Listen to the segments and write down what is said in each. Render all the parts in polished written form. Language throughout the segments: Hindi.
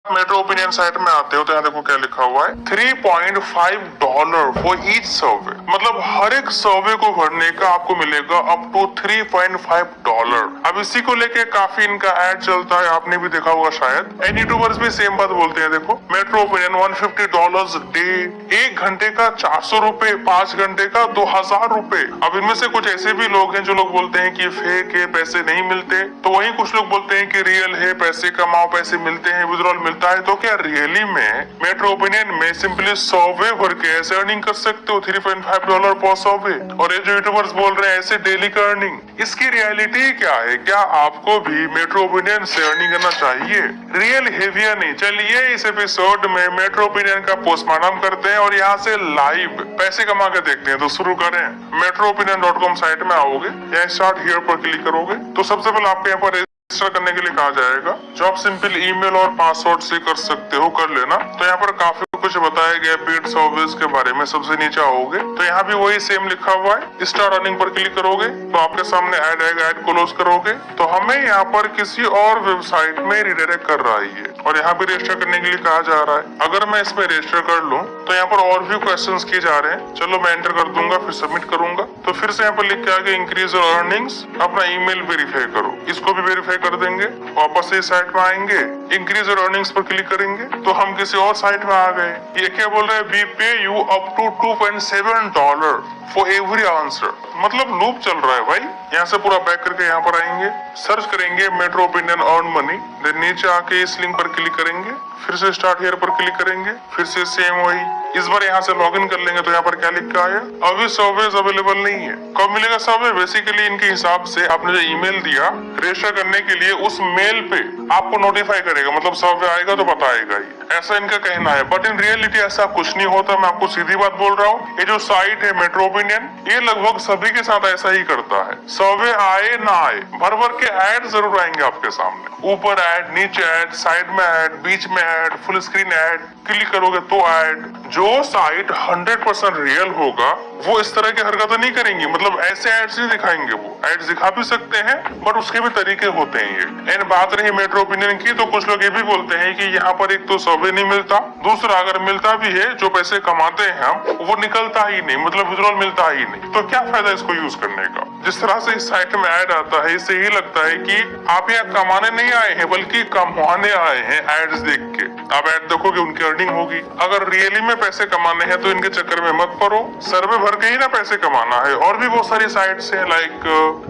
मेट्रो ओपिनियन साइट में आते हो तो यहाँ देखो क्या लिखा हुआ है, $3.5 फॉर ईच सर्वे। मतलब हर एक सर्वे को भरने का आपको मिलेगा अप टू $3.5। अब इसी को लेके काफी इनका एड चलता है, आपने भी देखा होगा शायद। एंड यूट्यूबर्स भी सेम बात बोलते हैं। देखो मेट्रो ओपिनियन $150 डे, 1 घंटे का 400 रुपए, 5 घंटे का 2000 रुपए। अब इनमें से कुछ ऐसे भी लोग हैं जो लोग बोलते हैं कि फेक है, पैसे नहीं मिलते, तो वहीं कुछ लोग बोलते हैं कि रियल है, पैसे कमाओ, पैसे मिलते हैं, विड्रॉल मिलता है। तो क्या रियली में मेट्रो ओपिनियन में सिंपली सर्वे भर के ऐसे अर्निंग कर सकते हो $3.5 पर सर्वे? और ये जो यूट्यूबर्स बोल रहे हैं ऐसे डेली का अर्निंग, इसकी रियलिटी क्या है? क्या आपको भी मेट्रो ओपिनियन से अर्निंग करना चाहिए? रियल है या नहीं? चलिए इस एपिसोड में मेट्रो ओपिनियन का पोस्टमार्टम करते हैं और यहाँ से लाइव पैसे कमा के देखते हैं। तो शुरू करें। metroopinion.com साइट में आओगे, यहाँ स्टार्ट हियर पर क्लिक करोगे तो सबसे पहले आपको यहाँ पर रजिस्टर करने के लिए कहा जाएगा, जो आप सिंपल ईमेल और पासवर्ड से कर सकते हो, कर लेना। तो यहाँ पर काफी कुछ बताया गया पेड सर्विस के बारे में। सबसे नीचे आओगे तो यहाँ भी वही सेम लिखा हुआ है, स्टार्ट अर्निंग पर क्लिक करोगे तो आपके सामने ऐड आएगा, ऐड क्लोज करोगे तो हमें यहाँ पर किसी और वेबसाइट में रिडायरेक्ट कर रहा है और यहाँ भी रजिस्टर करने के लिए कहा जा रहा है। अगर मैं इसमें रजिस्टर कर लूँ तो यहाँ पर और भी क्वेश्चंस किए जा रहे हैं। चलो मैं एंटर कर दूंगा, फिर सबमिट करूंगा तो फिर से यहाँ पर लिख के आगे इंक्रीज योर अर्निंग्स, अपना ईमेल वेरीफाई करो। इसको भी वेरीफाई कर देंगे, वापस से साइट में आएंगे, इंक्रीज योर अर्निंग्स पर क्लिक करेंगे तो हम किसी और साइट में आ गए। ये क्या बोल रहा है, we pay you up to $2.7 for every answer. मतलब लूप चल रहा है भाई। यहाँ से पूरा बैक करके यहाँ पर आएंगे, सर्च करेंगे Metro Opinion earn money, then नीचे आके इस लिंक पर क्लिक करेंगे, फिर से स्टार्ट हियर पर क्लिक करेंगे, फिर से सेम वही। इस बार यहाँ से लॉगिन कर लेंगे तो यहाँ पर क्या लिख के आया, अभी सर्वेज अवेलेबल नहीं है। कब मिलेगा सर्वे? बेसिकली इनके हिसाब से आपने जो ईमेल दिया रजिस्टर करने के लिए, उस मेल पे आपको नोटिफाई करेगा, मतलब सर्वे आएगा तो बताएगा ही, ऐसा इनका कहना है। बट इन रियलिटी ऐसा कुछ नहीं होता। मैं आपको सीधी बात बोल रहा हूँ, ये जो साइट है मेट्रो ओपिनियन, ये लगभग सभी के साथ ऐसा ही करता है। सर्वे आए ना आए, भर भर के ऐड जरूर आएंगे आपके सामने। ऊपर ऐड, नीचे ऐड, साइड में ऐड, बीच में add, full screen add, click करोगे तो ऐड। जो साइट 100% रियल होगा वो इस तरह की हरकतें नहीं करेंगी, मतलब ऐसे एड्स नहीं दिखाएंगे। वो एड्स दिखा भी सकते हैं बट उसके भी तरीके होते हैं ये। एंड बात रही मेट्रो ओपिनियन की तो कुछ लोग ये भी बोलते हैं कि यहाँ पर एक तो सर्वे नहीं मिलता, दूसरा अगर मिलता भी है जो पैसे कमाते हैं हम वो निकलता ही नहीं, मतलब विड्रॉल मिलता ही नहीं। तो क्या फायदा इसको यूज करने का? जिस तरह से इस साइट में ऐड आता है इससे ही लगता है कि आप यहाँ कमाने नहीं आए हैं बल्कि कमाने आए हैं एड्स देख के। आप ऐड देखोगे उनकी अर्निंग होगी। अगर रियली में पैसे कमाने हैं तो इनके चक्कर में मत पड़ो, सर्वे भर के ही ना पैसे कमाना है। और भी बहुत सारी साइट्स हैं लाइक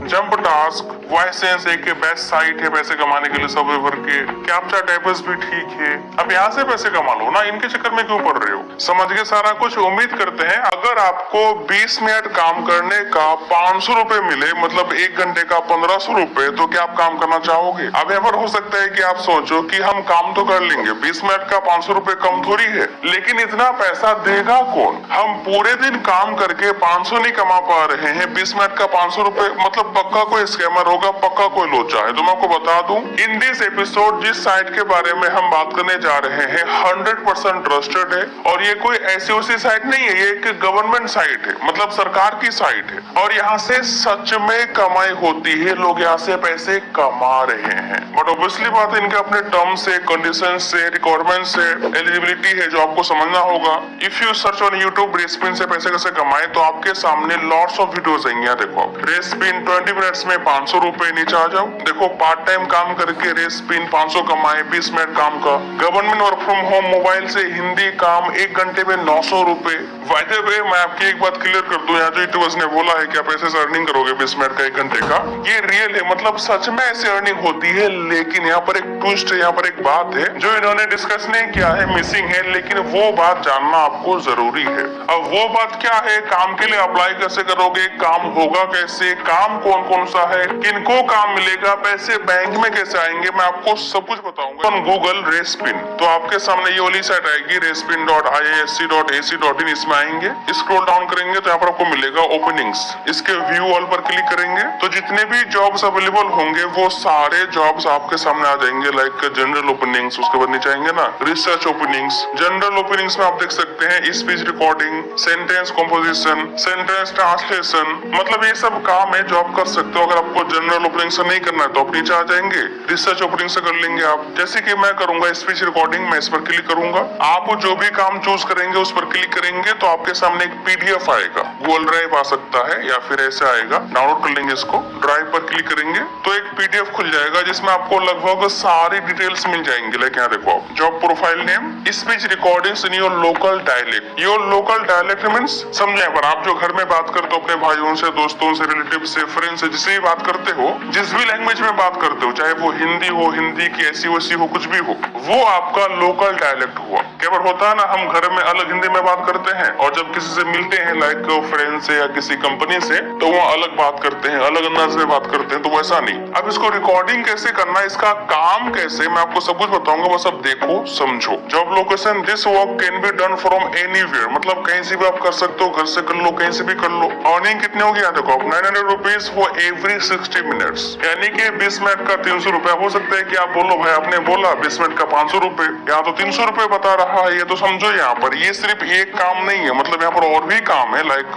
जंप टास्क, वॉइसेंस एक बेस्ट साइट है पैसे कमाने के लिए सर्वे भर के, कैप्चा टाइपर्स भी ठीक है। अब यहाँ से पैसे कमा लो ना, इनके चक्कर में क्यों पड़ रहे हो? समझ गए सारा कुछ? उम्मीद करते हैं अगर आपको 20 मिनट काम करने का 500 रुपए मिले, मतलब 1 घंटे का 1500 रुपए, तो क्या आप काम करना चाहोगे? अब यहाँ पर हो सकता है कि आप सोचो कि हम काम तो कर लेंगे, 20 मिनट का 500 रुपए कम थोड़ी है, लेकिन इतना पैसा देगा कौन? हम पूरे दिन काम करके 500 नहीं कमा पा रहे हैं, 20 मिनट का 500 रुपए, मतलब पक्का कोई स्कैमर होगा, पक्का कोई लोचा है। तो मैं आपको बता दूं, इन दिस एपिसोड जिस साइट के बारे में हम बात करने जा रहे हैं 100% ट्रस्टेड है और ये कोई ऐसी वैसी साइट नहीं है, ये एक गवर्नमेंट साइट है, मतलब सरकार की साइट है और यहाँ से सच में कमाई होती है, लोग यहाँ से पैसे कमा रहे हैं। बट ऑब्वियसली बात है इनके अपने टर्म से, कंडीशन से, रिक्वायरमेंट से, एलिजिबिलिटी है जो आपको समझना होगा। If you search on YouTube respin से पैसे कैसे कमाए तो आपके सामने लॉट्स ऑफ वीडियोस आएंगे। यहाँ देखो रेस्पिन 20 मिनट्स में 500 रुपए, नीचे आ जाओ देखो पार्ट टाइम काम करके रेस्पिन 500 कमाए 20 मिनट काम का। Government work from home mobile से हिंदी काम 1 घंटे में 900 रुपए। बाय द वे मैं आपकी एक बात क्लियर कर दूं, यहाँ जो यूट्यूबर्स ने बोला है कि आप ऐसे अर्निंग करोगे 20 मिनट का 1 घंटे का, ये रियल है, मतलब सच में ऐसे अर्निंग होती है। लेकिन यहाँ पर एक ट्विस्ट है, यहाँ पर एक बात है जो इन्होंने डिस्कस नहीं किया है, मिसिंग है, लेकिन वो बात जानना आपको जरूरी है। अब वो बात क्या है? काम के लिए अप्लाई कैसे करोगे, काम होगा कैसे, काम कौन कौन सा है, किनको काम मिलेगा, पैसे बैंक में कैसे आएंगे, मैं आपको सब कुछ बताऊंगा। गूगल रेस्पिन तो आपके सामने ये वाली साइट आएगी respin.iasc.ac.in, इसमें आएंगे, स्क्रॉल डाउन करेंगे तो यहाँ पर आपको मिलेगा ओपनिंग्स। इसके व्यू ऑल पर क्लिक करेंगे तो जितने भी जॉब्स अवेलेबल होंगे वो सारे जॉब्स आपके सामने आ जाएंगे, लाइक जनरल ओपनिंग्स, उसके बाद नीचे आएंगे ना रिसर्च ओपनिंग्स। जनरल ओपनिंग्स में आप देख सकते हैं speech recording, sentence composition, sentence translation, मतलब ये सब काम है जो आप कर सकते हो। अगर आपको जनरल ओपनिंग से नहीं करना है तो आप नीचे आ जाएंगे, रिसर्च ओपनिंग से कर लेंगे आप। जैसे कि मैं करूंगा स्पीच रिकॉर्डिंग, मैं इस पर क्लिक करूंगा। आप जो भी काम चूज करेंगे उस पर क्लिक करेंगे तो आपके सामने एक पीडीएफ आएगा, गूगल ड्राइव आ सकता है या फिर ऐसे आएगा, डाउनलोड कर लेंगे इसको। ड्राइव पर क्लिक करेंगे तो एक पीडीएफ खुल जाएगा जिसमें आपको लगभग सारी डिटेल्स मिल जाएंगी। लाइक यहाँ देखो आप, job profile name, speech recordings in your local dialect. Your local dialect means समझे, पर आप जो घर में बात करते हो अपने भाइयों से, दोस्तों से, रिलेटिव से, फ्रेंड से, जिससे भी बात करते हो, जिस भी लैंग्वेज में बात करते हो, चाहे वो हिंदी हो, हिंदी की ऐसी वैसी हो, कुछ भी हो, वो आपका लोकल डायलेक्ट हुआ। कई बार होता है ना, हम घर में अलग हिंदी में बात करते हैं और जब किसी से मिलते हैं लाइक फ्रेंड से या किसी कंपनी से, तो वो अलग बात करते हैं, अलग अंदाज में बात करते हैं। तो वैसा नहीं। अब इसको रिकॉर्डिंग कैसे करना है, इसका काम कैसे, मैं आपको सब कुछ बताऊंगा, बस अब देखो समझो। Job location, this work can be done from anywhere, मतलब कहीं से भी आप कर सकते हो, घर से कर लो, कहीं से भी कर लो। अर्निंग कितनी होगी यहाँ देखो आप, 900 रुपीज फॉर एवरी 60 मिनट्स, यानी कि 20 मिनट का 300 रुपया। हो सकता है कि आप बोलो भाई आपने बोला 20 मिनट का 500 रुपए, यहाँ तो 300 रुपए बता रहा है। ये तो समझो यहाँ पर ये सिर्फ एक काम नहीं है, मतलब यहाँ पर और भी काम है, लाइक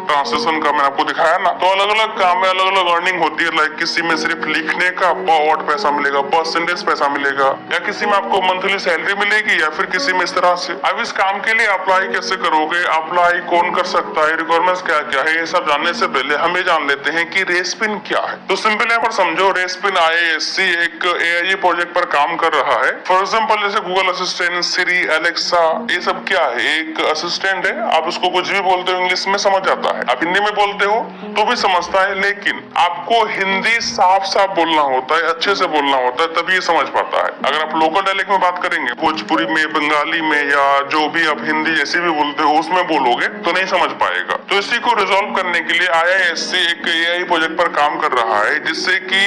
ट्रांसलेशन का मैंने आपको दिखाया ना, तो अलग अलग काम है, अलग अलग अर्निंग होती है। लाइक किसी में सिर्फ लिखने का पर वर्ड पैसा मिलेगा, पर सेंटेंस पैसा मिलेगा, या किसी में आपको मंथली सैलरी मिलेगी, या फिर किसी में इस तरह से। अब इस काम के लिए अप्लाई कैसे करोगे, अप्लाई कौन कर सकता है, रिक्वायरमेंट्स क्या क्या है, ये सब जानने से पहले हमें जान लेते हैं कि रेस्पिन क्या है। तो सिंपल यहाँ पर समझो, रेस्पिन IISc एक AI प्रोजेक्ट पर काम कर रहा है। फॉर एग्जाम्पल जैसे गूगल असिस्टेंट, सिरी, एलेक्सा, ये सब क्या है, एक असिस्टेंट है। आप उसको कुछ भी बोलते हो इंग्लिश में समझ जाता है, आप हिंदी में बोलते हो तो भी समझता है, लेकिन आपको हिंदी साफ साफ बोलना होता है, अच्छे से बोलना होता है, तभी ये समझ पाता है। अगर आप लोकल डायलेक्ट में बात करेंगे, भोजपुरी में, बंगाली में, या जो भी आप हिंदी जैसे भी बोलते हो उसमें बोलोगे तो नहीं समझ पाएगा। तो इसी को रिजॉल्व करने के लिए IISc एक AI प्रोजेक्ट पर काम कर रहा है, जिससे कि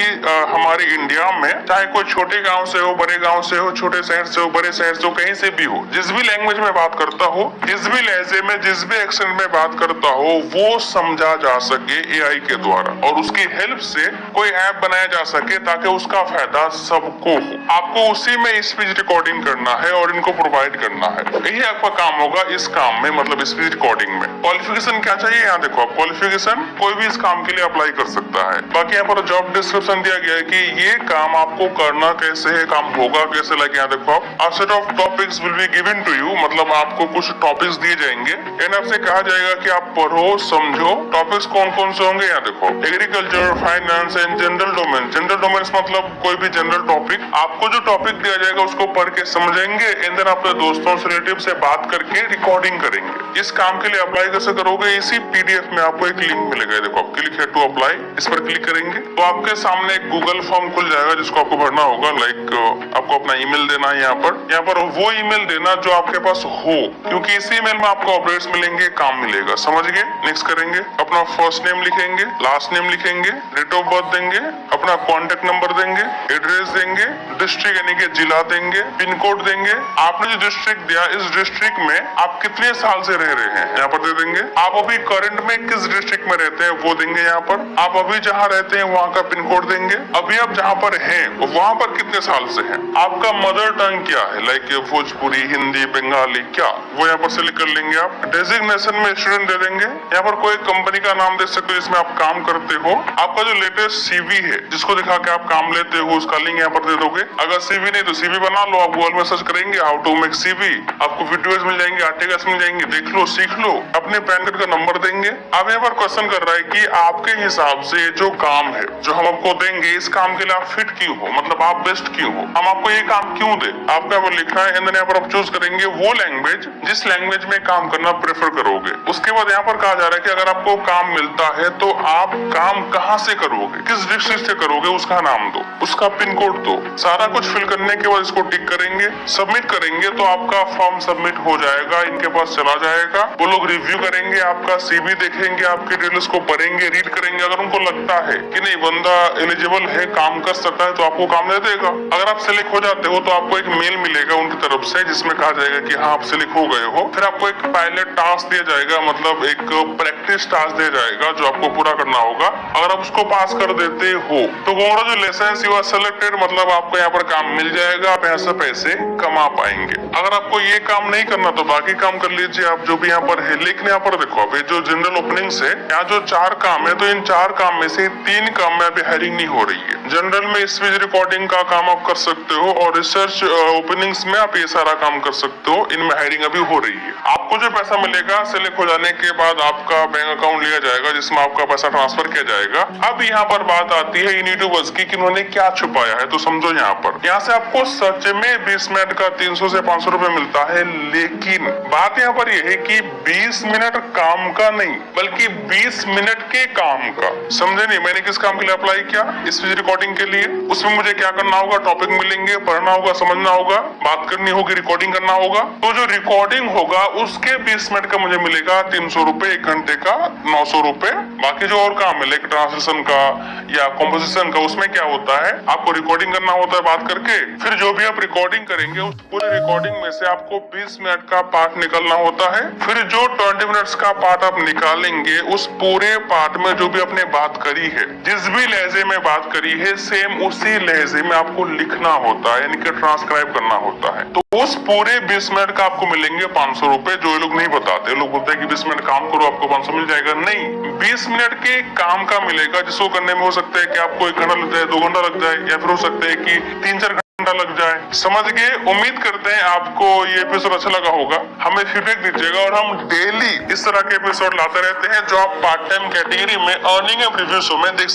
हमारे इंडिया में चाहे कोई छोटे गांव से हो, बड़े गांव से हो, छोटे शहर से हो, बड़े शहर से हो, कहीं से भी हो, जिस भी लैंग्वेज में बात करता हो, जिस भी लहजे में, जिस भी एक्सेंट में बात करता हो, वो समझा जा सके AI के द्वारा, और उसकी हेल्प से कोई ऐप बनाया जा सके ताकि उसका फायदा सबको हो। आपको उसी में स्पीच रिकॉर्डिंग करना है और इनको प्रोवाइड करना है, यही आपका काम होगा इस काम में, मतलब स्पीच रिकॉर्डिंग में। क्वालिफिकेशन क्या चाहिए यहाँ देखो आप, क्वालिफिकेशन कोई भी इस काम के लिए अप्लाई कर सकता है। बाकी यहाँ पर जॉब डिस्क्रिप्शन दिया गया है कि ये काम आपको करना कैसे है, काम होगा कैसे। लाइक यहाँ देखो आप, a set of topics will be given to you, मतलब आपको कुछ टॉपिक्स दिए जाएंगे, एंड आपसे कहा जाएगा कि आप पढ़ो, समझो। टॉपिक्स कौन कौन से होंगे यहाँ देखो, agriculture, finance and general domain. General domain मतलब कोई भी जनरल टॉपिक, आपको जो टॉपिक दिया जाएगा उसको पढ़ के समझेंगे, एंड देन अपने दोस्तों से, रिलेटिव से बात करके रिकॉर्डिंग करेंगे। इस काम के लिए अप्लाई कैसे करोगे, इसी PDF में आपको एक लिंक मिलेगा, देखो आप, क्लिक है टू अप्लाई, इस पर क्लिक करेंगे तो आपके सामने एक गूगल फॉर्म खुल जाएगा जिसको आपको भरना होगा। लाइक आपको अपना ईमेल देना है, यहाँ पर वो ईमेल देना जो आपके पास हो, क्योंकि इसी ईमेल में आपको अपडेट्स मिलेंगे, काम मिलेगा, समझ गए। नेक्स्ट करेंगे, अपना फर्स्ट नेम लिखेंगे, लास्ट नेम लिखेंगे, डेट ऑफ बर्थ देंगे, अपना कॉन्टेक्ट नंबर देंगे, एड्रेस देंगे, डिस्ट्रिक्ट यानी कि जिला देंगे, पिन कोड देंगे। आपने जो डिस्ट्रिक्ट दिया, इस डिस्ट्रिक्ट में आप कितने साल से रह रहे हैं यहाँ पर दे देंगे। आप अभी करंट में किस डिस्ट्रिक्ट में रहते हैं वो देंगे यहाँ पर। आप अभी जहाँ रहते हैं वहाँ का पिन कोड देंगे। अभी आप जहाँ पर हैं वहाँ पर कितने साल से हैं। आपका मदर टंग क्या है, लाइक भोजपुरी, हिंदी, बंगाली, क्या, वो यहाँ पर सिलेक्ट कर लेंगे आप। डेजिग्नेशन में स्टूडेंट दे देंगे, यहाँ पर कोई कंपनी का नाम दे सकते हो जिसमें आप काम करते हो। आपका जो लेटेस्ट CV है जिसको दिखा के आप काम लेते हो, उसका लिंक यहाँ पर दे दोगे। अगर CV नहीं तो CV बना लो, आप गूगल में सर्च करेंगे हाउ टू मेक CV, आपको वीडियोस मिल जाएंगे, आर्टिकल्स मिल जाएंगे, देख लो, सीख लो। अपने पैन कार्ड का नंबर देंगे। अब यहाँ पर क्वेश्चन कर रहा है कि आपके हिसाब से जो काम है जो हम आपको देंगे, इस काम के लिए आप फिट क्यों हो, मतलब आप बेस्ट क्यों हो, हम आपको ये काम क्यों दे। आपको यहाँ पर लिखना है, एंड यहाँ पर आप चूज करेंगे वो लैंग्वेज जिस लैंग्वेज में काम करना प्रेफर करोगे। उसके बाद यहाँ पर कहा जा रहा है कि अगर आपको काम मिलता है तो आप काम कहाँ से करोगे, किस डिस्ट्रिक्ट से करोगे, उसका नाम दो, उसका पिन कोड दो। सारा कुछ फिल करने के बाद इसको टिक करेंगे, सबमिट करेंगे तो आपका फॉर्म सबमिट हो जाएगा, इनके पास चला जाएगा। वो लोग रिव्यू करेंगे, आपका CV देखेंगे, आपके डिटेल्स को पढ़ेंगे, रीड करेंगे। अगर उनको लगता है कि नहीं बंदा एलिजिबल है, काम कर सकता है, तो आपको काम दे देगा। अगर आप सिलेक्ट हो जाते हो तो आपको एक मेल मिलेगा उनकी तरफ से जिसमें कहा जाएगा कि हाँ आप सिलेक्ट हो गए हो। फिर आपको एक पायलट टास्क दिया जाएगा, मतलब एक प्रैक्टिस टास्क दिया जाएगा जो आपको पूरा करना होगा। अगर आप उसको पास कर देते हो तो कांग्रेचुलेशंस, यू आर सिलेक्टेड, मतलब आपको यहाँ पर काम मिल जाएगा, आप यहाँ से पैसे कमा पाएंगे। अगर आपको ये काम नहीं करना तो बाकी काम कर लीजिए आप जो भी यहाँ पर है। लेकिन यहाँ पर देखो, अब जो जनरल ओपनिंग है, यहाँ जो 4 काम है, तो इन 4 काम में से 3 इनकम में अभी हायरिंग नहीं हो रही है। जनरल में स्पीच रिकॉर्डिंग का काम आप कर सकते हो और रिसर्च ओपनिंग्स में आप ये सारा काम कर सकते हो। इनमें हायरिंग अभी हो रही है। आपको जो पैसा मिलेगा सिलेक्ट हो जाने के बाद आपका बैंक अकाउंट लिया जाएगा जिसमें आपका पैसा ट्रांसफर किया जाएगा। अब यहाँ पर बात आती है इन यूट्यूबर्स की कि उन्होंने क्या छुपाया है, तो समझो यहाँ पर। यहाँ से आपको सच में 20 मिनट का 300 से 500 रुपए मिलता है, लेकिन बात यहाँ पर यह है कि 20 मिनट काम का नहीं बल्कि 20 मिनट के काम का। समझे नहीं? मैंने किस काम के लिए अप्लाई किया? स्पीच रिकॉर्डिंग के लिए। उसमें मुझे क्या करना होगा? टॉपिक मिलेंगे, पढ़ना होगा, समझना होगा, बात करनी होगी, रिकॉर्डिंग करना होगा। तो जो रिकॉर्डिंग होगा उसके 20 मिनट का मुझे मिलेगा 300 रुपए, 1 घंटे का 900 रुपए। बाकी जो और काम मिले ट्रांसलेशन का या कॉम्पोजिशन का, उसमें क्या होता है आपको रिकॉर्डिंग करना होता है बात करके। फिर जो भी आप रिकॉर्डिंग करेंगे उस पूरे रिकॉर्डिंग में से आपको 20 मिनट का पार्ट निकालना होता है। फिर जो 20 मिनट्स का पार्ट आप निकालेंगे उस पूरे पार्ट में जो भी आपने बात करी है, जिस भी लहजे में बात करी है, सेम उसी लहजे में आपको लिखना होता है, यानी कि ट्रांसक्राइब करना होता है। तो उस पूरे 20 मिनट का आपको मिलेंगे 500 रुपए। जो ये लोग नहीं बताते, लोग बोलते हैं कि 20 मिनट काम करो आपको 500 मिल जाएगा। नहीं, 20 मिनट के काम का मिलेगा जिसको करने में हो सकता है कि आपको 1 घंटा लग जाए, 2 घंटा लग जाए, या फिर हो सकता है कि 3-4 घंटा लग जाए। समझ गए? उम्मीद करते हैं आपको ये एपिसोड अच्छा लगा होगा। हमें फीडबैक दीजिएगा और हम डेली इस तरह के एपिसोड लाते रहते हैं जो आप पार्ट टाइम कैटेगरी में अर्निंग एंड रिव्यू शो में देख